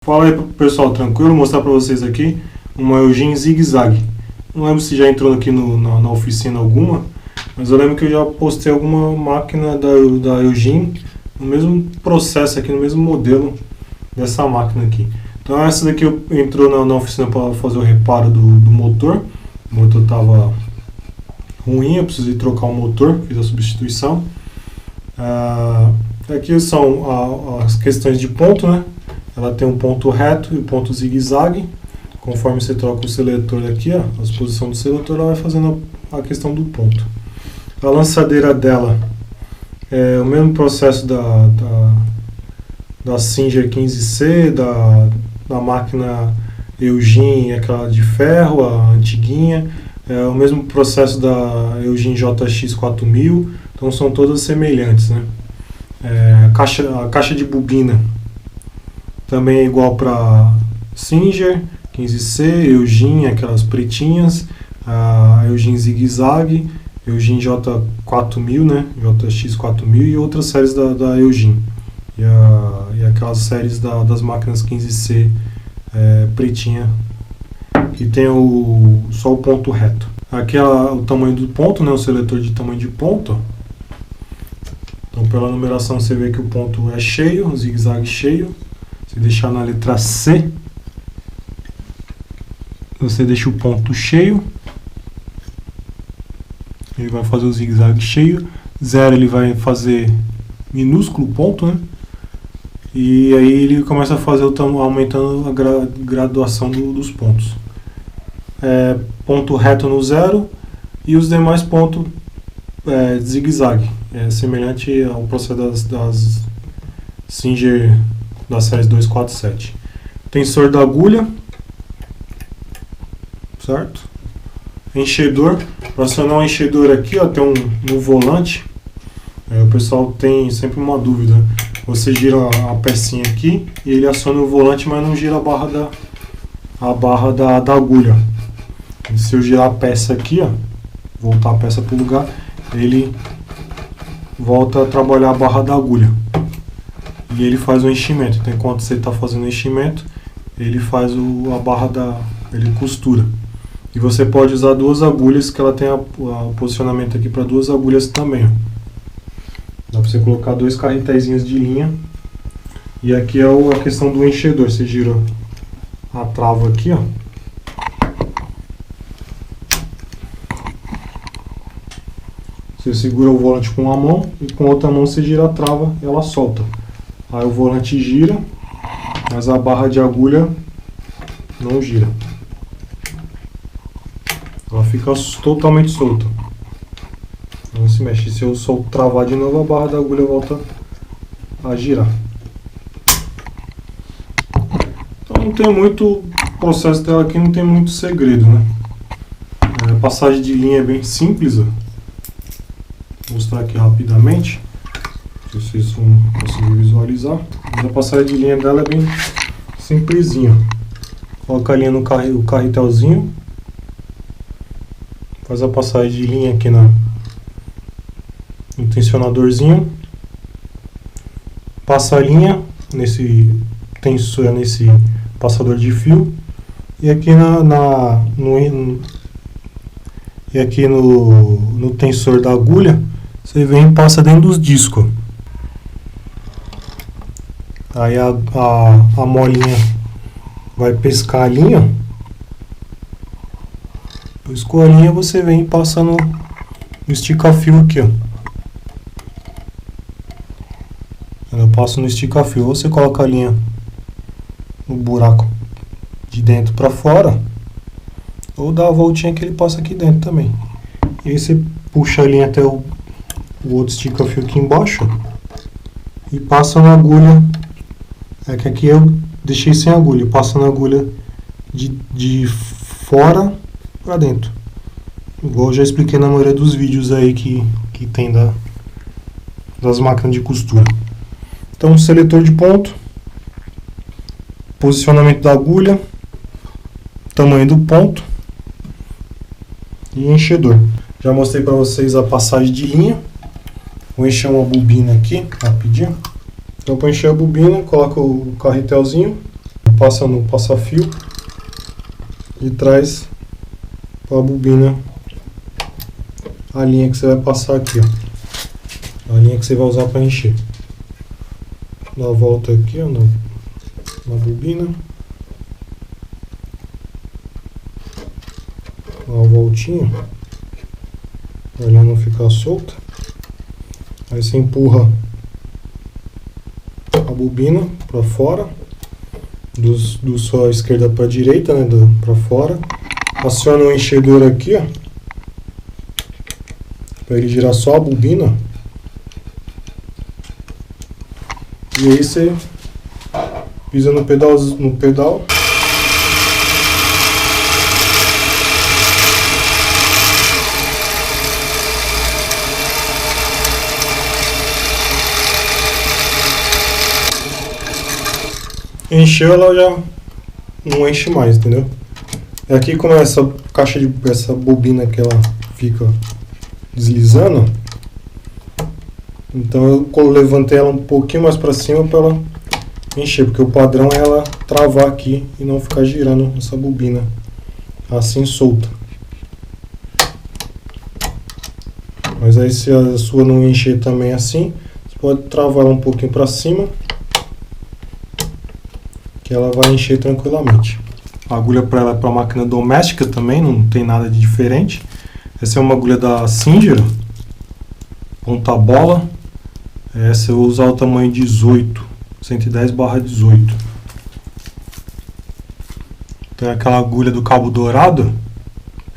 Fala aí pessoal, tranquilo? Vou mostrar para vocês aqui uma Eugene zigue-zague. Não lembro se já entrou aqui na oficina alguma, mas eu lembro que eu já postei alguma máquina da Eugene no mesmo processo aqui, no mesmo modelo dessa máquina aqui. Então essa daqui entrou na oficina para fazer o reparo do motor. O motor estava ruim, eu precisei trocar o motor, fiz a substituição. Aqui são as questões de ponto, né? Ela tem um ponto reto e um ponto zigue-zague. Conforme você troca o seletor aqui, ó, a posição do seletor, ela vai fazendo a questão do ponto. A lançadeira dela é o mesmo processo da Singer 15C, da máquina Eugene, aquela de ferro, a antiguinha. É o mesmo processo da Eugene JX 4000, então são todas semelhantes, né? A caixa de bobina também é igual para Singer 15C, Eugene, aquelas pretinhas, a Eugene zigue-zague, Eugene J4000, né? JX 4000 e outras séries da Eugene. E aquelas séries das máquinas 15C pretinha, que tem só o ponto reto. Aqui é o tamanho do ponto, né? O seletor de tamanho de ponto. Então pela numeração você vê que o ponto é cheio, o zigue-zague cheio. Se deixar na letra C, você deixa o ponto cheio, ele vai fazer o zigue-zague cheio. 0 ele vai fazer minúsculo ponto, né? E aí ele começa a fazer aumentando a graduação dos pontos. Ponto reto no 0 e os demais pontos zigue-zague. É semelhante ao processo das Singer da série 247. Tensor da agulha, certo? Enchedor. Para acionar o enchedor aqui, ó, tem no volante. O pessoal tem sempre uma dúvida. Você gira a pecinha aqui e ele aciona o volante, mas não gira a barra da agulha. E se eu girar a peça aqui, ó, voltar a peça para o lugar, ele volta a trabalhar a barra da agulha. E ele faz o enchimento. Então, enquanto você está fazendo o enchimento, ele faz a barra ele costura. E você pode usar duas agulhas, que ela tem o posicionamento aqui para duas agulhas também. Ó. Dá para você colocar 2 carretézinhos de linha. E aqui é a questão do enchedor. Você gira a trava aqui, ó. Você segura o volante com uma mão e com a outra mão você gira a trava e ela solta. Aí o volante gira, mas a barra de agulha não gira. Ela fica totalmente solta. Não se mexe. Se eu travar de novo, a barra da agulha volta a girar. Então não tem muito, o processo dela aqui não tem muito segredo, né? A passagem de linha é bem simples, ó. Vou mostrar aqui rapidamente. Se vocês vão conseguir visualizar. Mas a passagem de linha dela é bem simplesinha. Coloca a linha no carretelzinho. Faz a passagem de linha aqui no tensionadorzinho. Passa a linha nesse tensor, nesse passador de fio. E aqui no tensor da agulha, você vem e passa dentro dos discos. Aí a molinha vai pescar a linha. Pescou a linha, você vem e passa no estica-fio aqui, ó. Eu passo no estica-fio. Ou você coloca a linha no buraco de dentro para fora, ou dá a voltinha que ele passa aqui dentro também. E aí você puxa a linha até o outro estica-fio aqui embaixo e passa na agulha. É que aqui eu deixei sem agulha, passa na agulha de fora para dentro. Igual eu já expliquei na maioria dos vídeos aí que tem das máquinas de costura. Então, seletor de ponto, posicionamento da agulha, tamanho do ponto e enchedor. Já mostrei para vocês a passagem de linha. Vou encher uma bobina aqui, rapidinho. Então, para encher a bobina, coloca o carretelzinho, passa no passa-fio e traz para a bobina a linha que você vai passar aqui, ó. A linha que você vai usar para encher. Dá a volta aqui, ó, na bobina. Dá uma voltinha para ela não ficar solta. Aí você empurra a bobina para fora, do sua esquerda para a direita, né, para fora. Aciona o enchedor aqui, ó, para ele girar só a bobina. E aí você pisa no pedal. Encheu, ela já não enche mais, entendeu? Aqui, como essa essa bobina que ela fica deslizando, então eu levantei ela um pouquinho mais para cima para ela encher, porque o padrão é ela travar aqui e não ficar girando essa bobina assim solta. Mas aí, se a sua não encher também assim, você pode travar ela um pouquinho para cima, que ela vai encher tranquilamente. A agulha para ela é para máquina doméstica também, não tem nada de diferente. Essa é uma agulha da Singer, ponta bola. Essa eu vou usar o tamanho 18, 110/18. Tem aquela agulha do cabo dourado,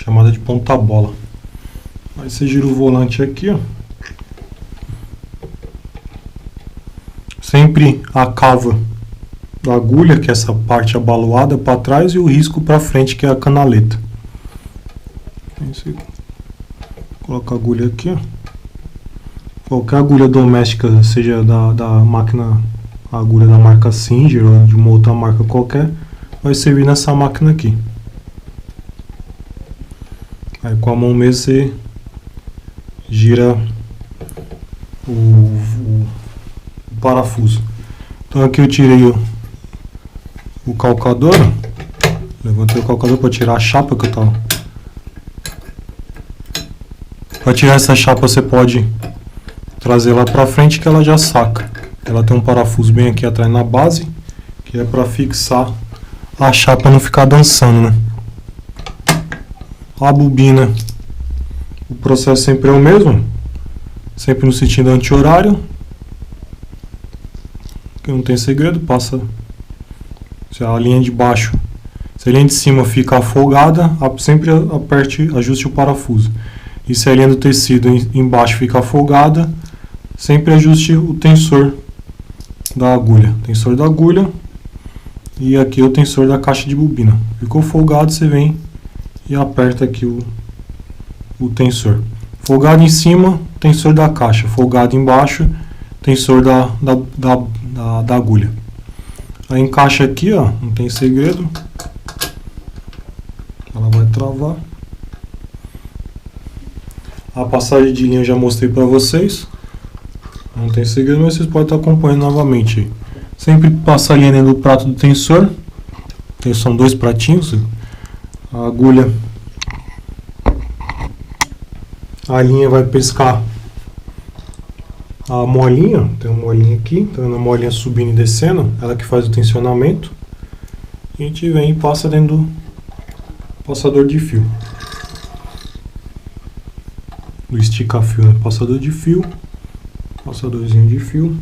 chamada de ponta bola. Aí você gira o volante aqui, ó. Sempre a cava da agulha, que é essa parte abaloada, para trás, e o risco para frente, que é a canaleta. Aí você coloca a agulha aqui, ó. Qualquer agulha doméstica, seja da máquina, a agulha da marca Singer ou de uma outra marca qualquer, vai servir nessa máquina aqui. Aí com a mão mesmo você gira o parafuso. Então aqui eu tirei o calcador, levantei o calcador para tirar a chapa que eu tava. Para tirar essa chapa você pode trazer lá para frente, que ela já saca. Ela tem um parafuso bem aqui atrás na base, que é para fixar a chapa não ficar dançando, né? A bobina, o processo sempre é o mesmo, sempre no sentido anti-horário, que não tem segredo. Passa, se a linha de baixo, se a linha de cima fica folgada, sempre aperte, ajuste o parafuso. E se a linha do tecido embaixo fica folgada, sempre ajuste o tensor da agulha. Tensor da agulha e aqui o tensor da caixa de bobina. Ficou folgado, você vem e aperta aqui o tensor. Folgado em cima, tensor da caixa. Folgado embaixo, tensor da agulha. Aí encaixa aqui, ó, não tem segredo. Ela vai travar. A passagem de linha eu já mostrei para vocês. Não tem segredo, mas vocês podem estar acompanhando novamente. Sempre passa a linha dentro do prato do tensor. São dois pratinhos. A agulha, a linha vai pescar a molinha. Tem uma molinha aqui, tá vendo a molinha subindo e descendo? Ela que faz o tensionamento. E a gente vem e passa dentro do passador de fio. O estica-fio, né? Passador de fio. Passadorzinho de fio.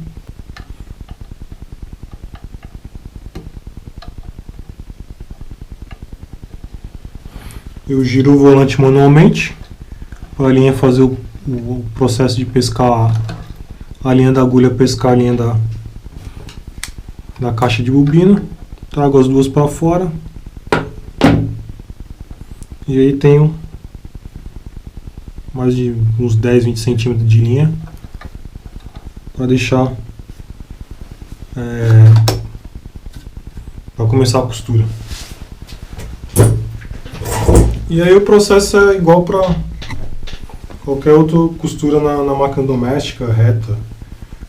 Eu giro o volante manualmente para a linha fazer o processo de pescar a linha da agulha, pescar a linha da caixa de bobina. Trago as duas para fora e aí tenho mais de uns 10, 20 centímetros de linha para deixar para começar a costura. E aí o processo é igual para qualquer outra costura na máquina doméstica, reta,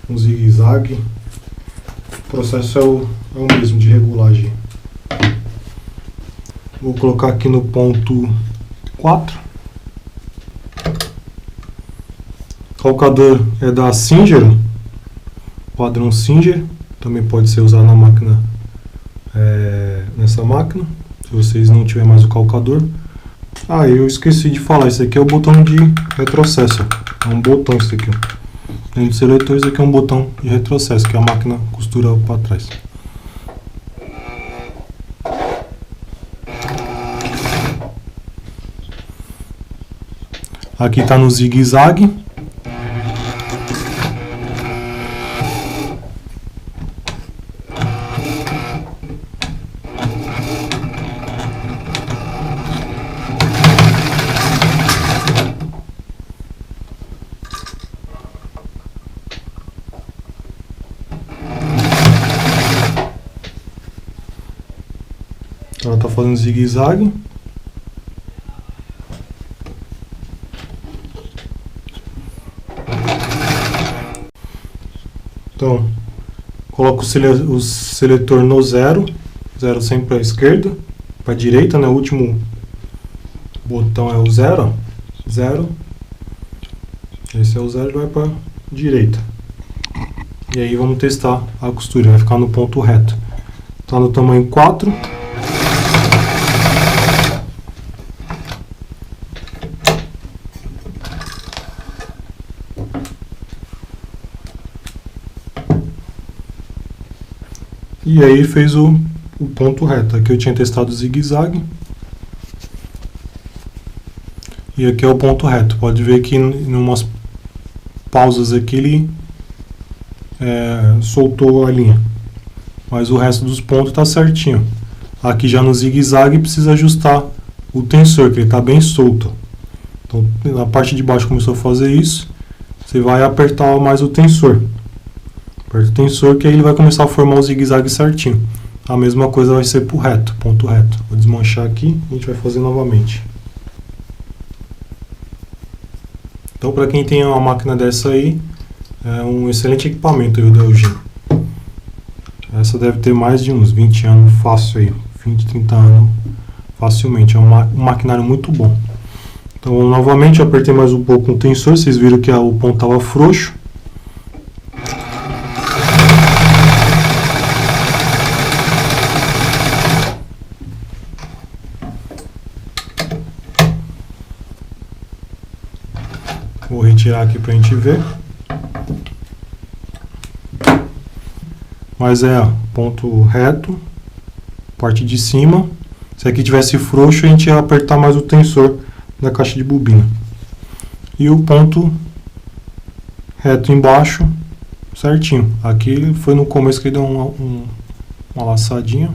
com zigue-zague. O processo é o mesmo de regulagem. Vou colocar aqui no ponto 4. Calcador é da Singer, padrão Singer, também pode ser usado na máquina, nessa máquina, se vocês não tiverem mais o calcador. Ah, eu esqueci de falar, esse aqui é o botão de retrocesso, é um botão isso aqui, ó. Dentro do seletor, esse aqui é um botão de retrocesso, que a máquina costura para trás. Aqui está no zigue-zague. Ela está fazendo zigue-zague. Então, coloco o seletor no 0, 0 sempre para a esquerda, para a direita, né? O último botão é o 0, 0. Esse é o 0 e vai para a direita. E aí vamos testar a costura, vai ficar no ponto reto. Está no tamanho 4. E aí fez o ponto reto. Aqui eu tinha testado o zigue-zague. E aqui é o ponto reto. Pode ver que em umas pausas aqui ele soltou a linha. Mas o resto dos pontos está certinho. Aqui já no zigue-zague precisa ajustar o tensor, que ele está bem solto. Então na parte de baixo começou a fazer isso. Você vai apertar mais o tensor. Aperta o tensor que aí ele vai começar a formar o zigue-zague certinho. A mesma coisa vai ser para o reto, ponto reto. Vou desmanchar aqui e a gente vai fazer novamente. Então, para quem tem uma máquina dessa aí, é um excelente equipamento aí, o da Eugene. Essa deve ter mais de uns 20 anos fácil aí, 20, 30 anos facilmente. É um maquinário muito bom. Então, novamente, eu apertei mais um pouco o tensor. Vocês viram que o ponto estava frouxo. Vou retirar aqui para a gente ver. Mas ponto reto, parte de cima. Se aqui tivesse frouxo, a gente ia apertar mais o tensor da caixa de bobina. E o ponto reto embaixo, certinho. Aqui foi no começo que ele deu uma laçadinha.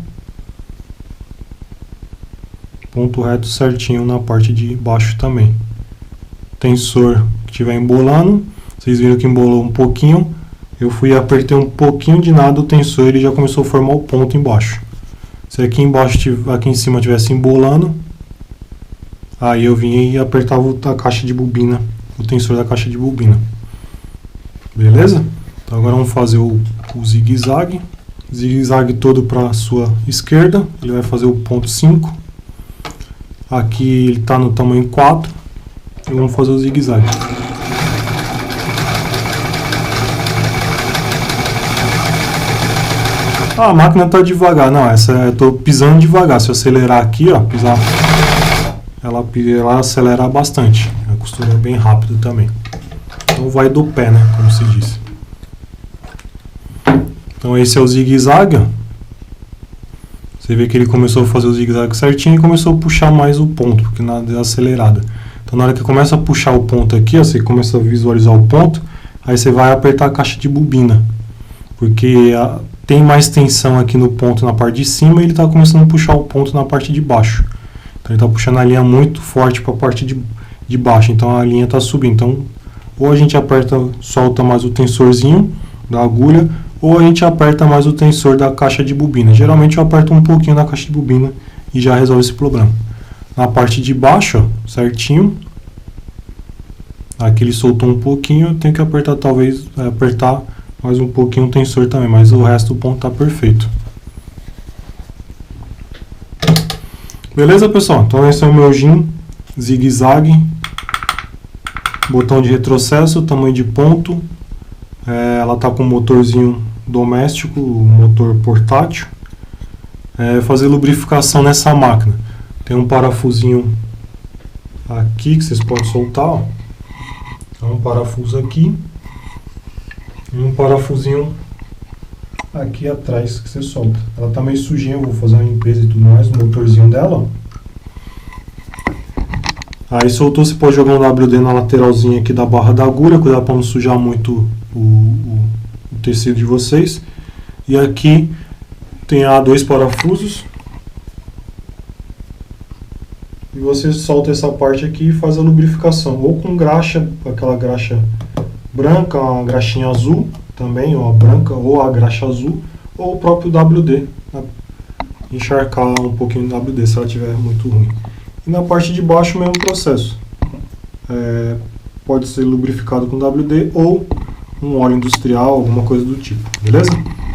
Ponto reto certinho na parte de baixo também. Tensor que estiver embolando, vocês viram que embolou um pouquinho, eu fui e apertei um pouquinho de nada o tensor e ele já começou a formar o ponto embaixo. Se aqui embaixo, aqui em cima estivesse embolando, aí eu vinha e apertava a caixa de bobina, o tensor da caixa de bobina. Beleza? Então agora vamos fazer o zigue-zague. Zigue-zague todo para a sua esquerda, ele vai fazer o ponto 5. Aqui ele está no tamanho 4. E vamos fazer o zigue-zague. A máquina está devagar. Não, essa eu estou pisando devagar. Se eu acelerar aqui, ó, pisar, ela acelera bastante. A costura é bem rápido também. Então vai do pé, né, como se diz. Então esse é o zigue-zague. Você vê que ele começou a fazer o zigue-zague certinho e começou a puxar mais o ponto, porque nada é acelerada. Então, na hora que começa a puxar o ponto aqui, ó, você começa a visualizar o ponto, aí você vai apertar a caixa de bobina, porque tem mais tensão aqui no ponto na parte de cima e ele está começando a puxar o ponto na parte de baixo. Então, ele está puxando a linha muito forte para a parte de baixo, então a linha está subindo. Então, ou a gente aperta, solta mais o tensorzinho da agulha, ou a gente aperta mais o tensor da caixa de bobina. Geralmente eu aperto um pouquinho na caixa de bobina e já resolve esse problema. Na parte de baixo, ó, certinho. Aqui ele soltou um pouquinho, eu tenho que apertar, talvez, apertar mais um pouquinho o tensor também, mas o resto do ponto está perfeito. Beleza, pessoal? Então esse é o meu Eugene zigue-zague, botão de retrocesso, tamanho de ponto, ela está com um motorzinho doméstico, motor portátil. Fazer lubrificação nessa máquina. Tem um parafusinho aqui que vocês podem soltar, ó. Um parafuso aqui e um parafusinho aqui atrás que você solta. Ela tá meio sujinha, eu vou fazer uma limpeza e tudo mais no motorzinho dela, ó. Aí soltou, você pode jogar um WD na lateralzinha aqui da barra da agulha, cuidado para não sujar muito o tecido de vocês. E aqui tem dois parafusos. E você solta essa parte aqui e faz a lubrificação. Ou com graxa, aquela graxa branca, uma graxinha azul também, ou a branca, ou a graxa azul, ou o próprio WD. Encharcar um pouquinho do WD se ela estiver muito ruim. E na parte de baixo o mesmo processo. Pode ser lubrificado com WD ou um óleo industrial, alguma coisa do tipo, beleza?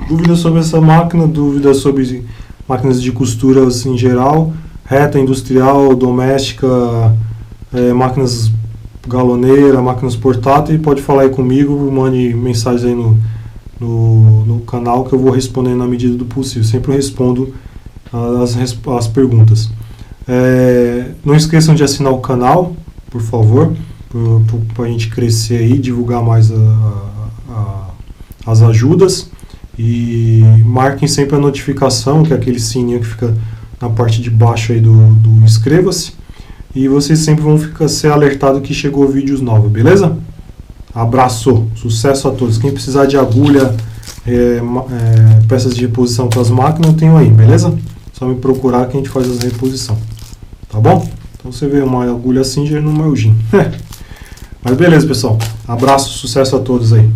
Dúvidas sobre essa máquina, dúvidas sobre máquinas de costura assim, em geral, reta industrial, doméstica, máquinas galoneira, máquinas portáteis, pode falar aí comigo, mande mensagem aí no canal que eu vou responder na medida do possível. Sempre respondo as perguntas. Não esqueçam de assinar o canal, por favor, para a gente crescer aí, divulgar mais as ajudas, e marquem sempre a notificação, que é aquele sininho que fica na parte de baixo aí do inscreva-se, e vocês sempre vão ser alertados que chegou vídeos novos, beleza? Abraço, sucesso a todos. Quem precisar de agulha, peças de reposição para as máquinas, eu tenho aí, beleza? Só me procurar que a gente faz as reposição. Tá bom? Então você vê uma agulha Singer no meu Eugene. Mas beleza, pessoal. Abraço, sucesso a todos aí.